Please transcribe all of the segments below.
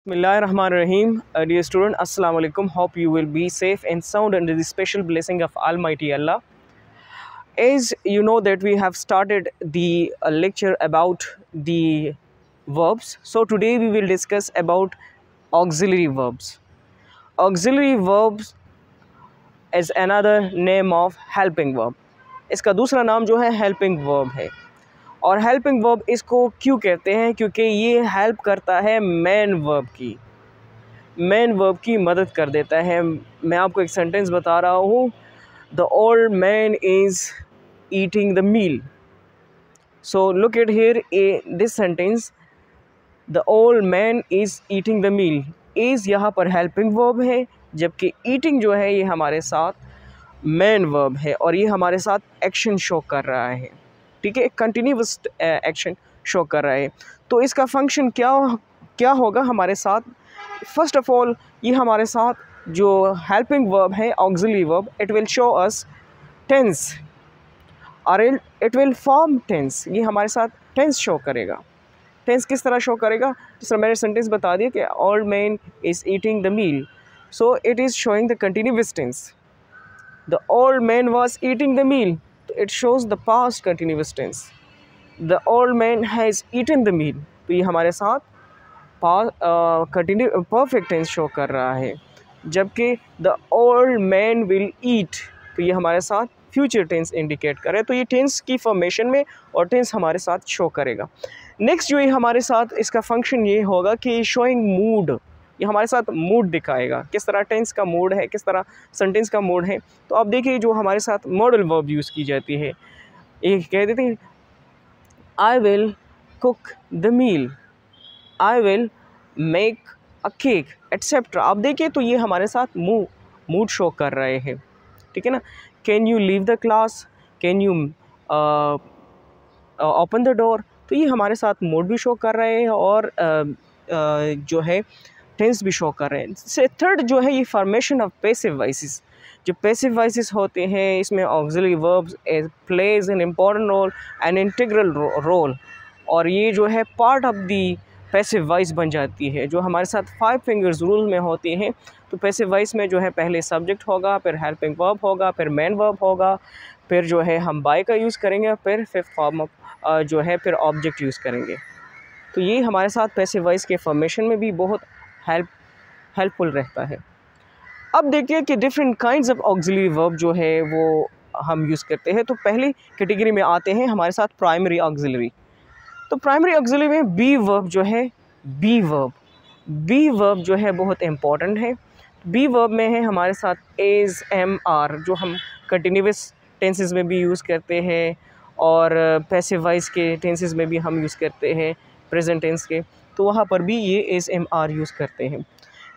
Bismillahirrahmanirrahim. Dear student, Assalamu alaikum. Hope you will be safe and sound under the special blessing of Almighty Allah. As you know that we have started the lecture about the verbs. So today we will discuss about auxiliary verbs. Auxiliary verbs is another name of helping verb. इसका दूसरा नाम जो है helping verb है. और helping verb इसको क्यों कहते हैं? क्योंकि ये हेल्प करता है मेन वर्ब की मदद कर देता है. मैं आपको एक सेंटेंस बता रहा हूँ. The old man is eating the meal. So look at here this sentence. The old man is eating the meal. Is यहाँ पर हेल्पिंग वर्ब है, जबकि ईटिंग जो है ये हमारे साथ मेन वर्ब है और ये हमारे साथ एक्शन शो कर रहा है. ठीक है, कंटिन्यूअस एक्शन शो कर रहा है. तो इसका फंक्शन क्या होगा हमारे साथ? फर्स्ट ऑफ ऑल ये हमारे साथ जो हेल्पिंग वर्ब है auxiliary verb, it will show us tense और इट विल फॉर्म टेंस. ये हमारे साथ टेंस शो करेगा. टेंस किस तरह शो करेगा? जिस तरह मैंने सेंटेंस बता दिया कि old man is eating the meal. So it is showing the continuous tense. The old man was eating the meal. It shows the past continuous tense. The old man has eaten the meal. तो ये हमारे साथ perfect tense show कर रहा है. जबकि the old man will eat, तो ये हमारे साथ फ्यूचर टेंस इंडिकेट कर रहा है. तो ये टेंस की फॉर्मेशन में और टेंस हमारे साथ शो करेगा. नेक्स्ट जो ये हमारे साथ इसका फंक्शन ये होगा कि शोइंग मूड. ये हमारे साथ मूड दिखाएगा, किस तरह टेंस का मूड है, किस तरह सेंटेंस का मूड है. तो आप देखिए जो हमारे साथ मॉडल वर्ब यूज़ की जाती है, ये कह देते हैं I will cook the meal, I will make a cake etcetera. आप देखिए तो ये हमारे साथ मूड शो कर रहे हैं. ठीक है ना. Can you leave the class, can you open the door. तो ये हमारे साथ मूड भी शो कर रहे हैं और जो है टेंस भी शो कर रहे हैं. से थर्ड जो है ये फॉर्मेशन ऑफ पैसिव वॉइसेस. जो पैसिव वॉइसेस होते हैं इसमें auxiliary verbs plays an important role, an integral role. और ये जो है part of the passive voice बन जाती है, जो हमारे साथ 5 फिंगर्स रूल में होती हैं. तो पैसिव वॉइस में जो है पहले सब्जेक्ट होगा, फिर हेल्पिंग वर्ब होगा, फिर मेन वर्ब होगा, फिर जो है हम बाय का यूज़ करेंगे, फिर फिफ्थ फॉर्म जो है फिर ऑब्जेक्ट यूज़ करेंगे. तो ये हमारे साथ पैसिव वॉइस के फॉर्मेशन में भी बहुत हेल्पफुल रहता है. अब देखिए कि different kinds of auxiliary verb जो है वो हम यूज़ करते हैं. तो पहली कैटेगरी में आते हैं हमारे साथ प्राइमरी ऑक्सिलरी. तो प्राइमरी ऑक्सिलरी में बी वर्ब जो है, बी वर्ब जो है बहुत इम्पॉर्टेंट है. बी वर्ब में है हमारे साथ एज, एम, आर, जो हम कंटिन्यूअस टेंसेस में भी यूज़ करते हैं और पैसिव वॉइस के टेंसेस में भी हम यूज़ करते हैं, प्रेजेंट टेंस के. तो वहाँ पर भी ये एज, एम, आर यूज़ करते हैं.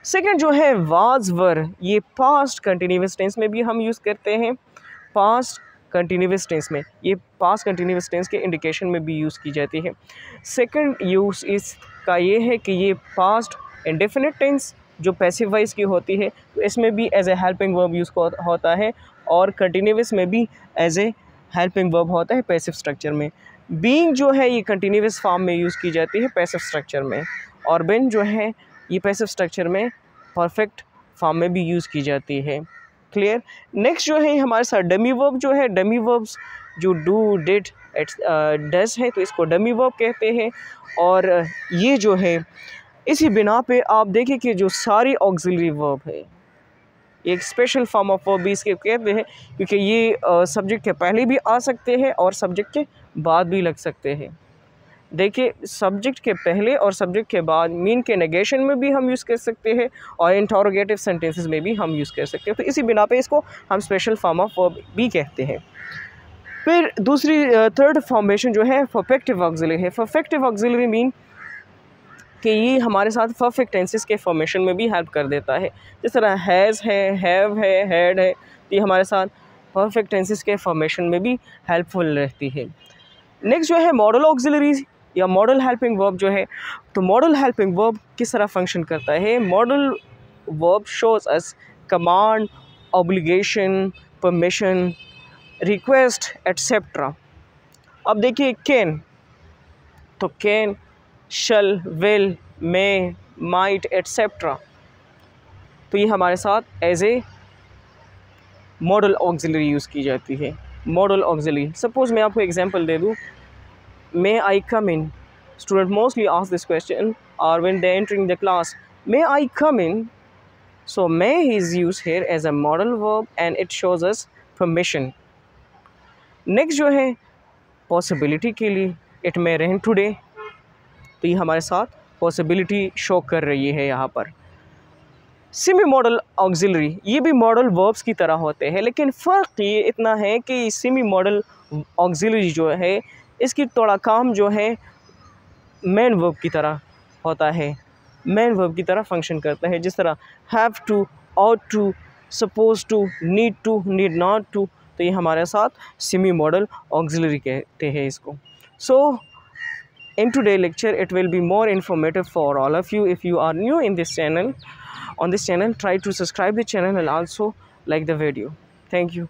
सेकंड जो है वाज वर, ये पास्ट कंटिन्यूअस टेंस में भी हम यूज़ करते हैं. पास्ट कंटिन्यूअस टेंस में, ये पास्ट कंटिन्यूअस टेंस के इंडिकेशन में भी यूज़ की जाती है. सेकंड यूज़ इसका ये है कि ये पास्ट इंडेफिनिट टेंस जो पैसिव वॉइस की होती है, तो इसमें भी as a helping verb use होता है और कंटिन्यूअस में भी एज ए हेल्पिंग वर्ब होता है पैसिव स्ट्रक्चर में. बीइंग जो है ये कंटिन्यूअस फॉर्म में यूज़ की जाती है पैसिव स्ट्रक्चर में, और बिन जो है ये पैसिव स्ट्रक्चर में परफेक्ट फॉर्म में भी यूज़ की जाती है. क्लियर. नेक्स्ट जो है हमारे साथ डमी वर्ब जो है. डमी वर्ब्स जो डू, डिड, डज है, तो इसको डमी वर्ब कहते हैं. और ये जो है इसी बिना पे आप देखिए कि जो सारी ऑक्सिलरी वर्ब है, एक स्पेशल फॉर्म ऑफ वर्ब भी इसके कहते हैं, क्योंकि ये सब्जेक्ट के पहले भी आ सकते हैं और सब्जेक्ट के बाद भी लग सकते हैं. देखिए सब्जेक्ट के पहले और सब्जेक्ट के बाद मीन के नेगेशन में भी हम यूज़ कर सकते हैं और इंटरोगेटिव सेंटेंसेस में भी हम यूज़ कर सकते हैं. तो इसी बिना पे इसको हम स्पेशल फॉर्म ऑफ वर्ब भी कहते हैं. फिर दूसरी थर्ड फॉर्मेशन जो है परफेक्टिव ऑक्सिलरी है. परफेक्टिव ऑक्सिलरी मीन कि ये हमारे साथ परफेक्ट टेंसेस के फॉर्मेशन में भी हेल्प कर देता है. जिस तरह हैज़ है, हैव है, हैड है, तो ये हमारे साथ परफेक्ट टेंसेस के फॉर्मेशन में भी हेल्पफुल रहती है. नेक्स्ट जो है मॉडल ऑक्सिलरीज या मॉडल हेल्पिंग वर्ब जो है. तो मॉडल हेल्पिंग वर्ब किस तरह फंक्शन करता है? Modal verb shows us command, obligation, permission, request etcetera. अब देखिए कैन, तो can, shall, will, may, might etcetera, तो ये हमारे साथ as a modal auxiliary use की जाती है। मॉडल ऑक्सिलरी, सपोज मैं आपको एग्जांपल दे दूँ, may I come in, student mostly ask this question और when they entering the class, may I come in, so may is used here as a modal verb and it shows us permission. Next जो है possibility के लिए, it may rain today, तो ये हमारे साथ possibility show कर रही है यहाँ पर। सेमी मॉडल ऑक्सिलरी, ये भी मॉडल वर्ब्स की तरह होते हैं, लेकिन फ़र्क ये इतना है कि सेमी मॉडल ऑक्सिलरी जो है इसकी थोड़ा काम जो है मेन वर्ब की तरह होता है, मेन वर्ब की तरह फंक्शन करता है, जिस तरह have to, ought to, suppose to, need to, need not to, तो ये हमारे साथ सेमी मॉडल ऑक्सिलरी कहते हैं इसको। सो in today's lecture it will be more informative for all of you. If you are new in this channel, on this channel, try to subscribe the channel and also like the video. Thank you.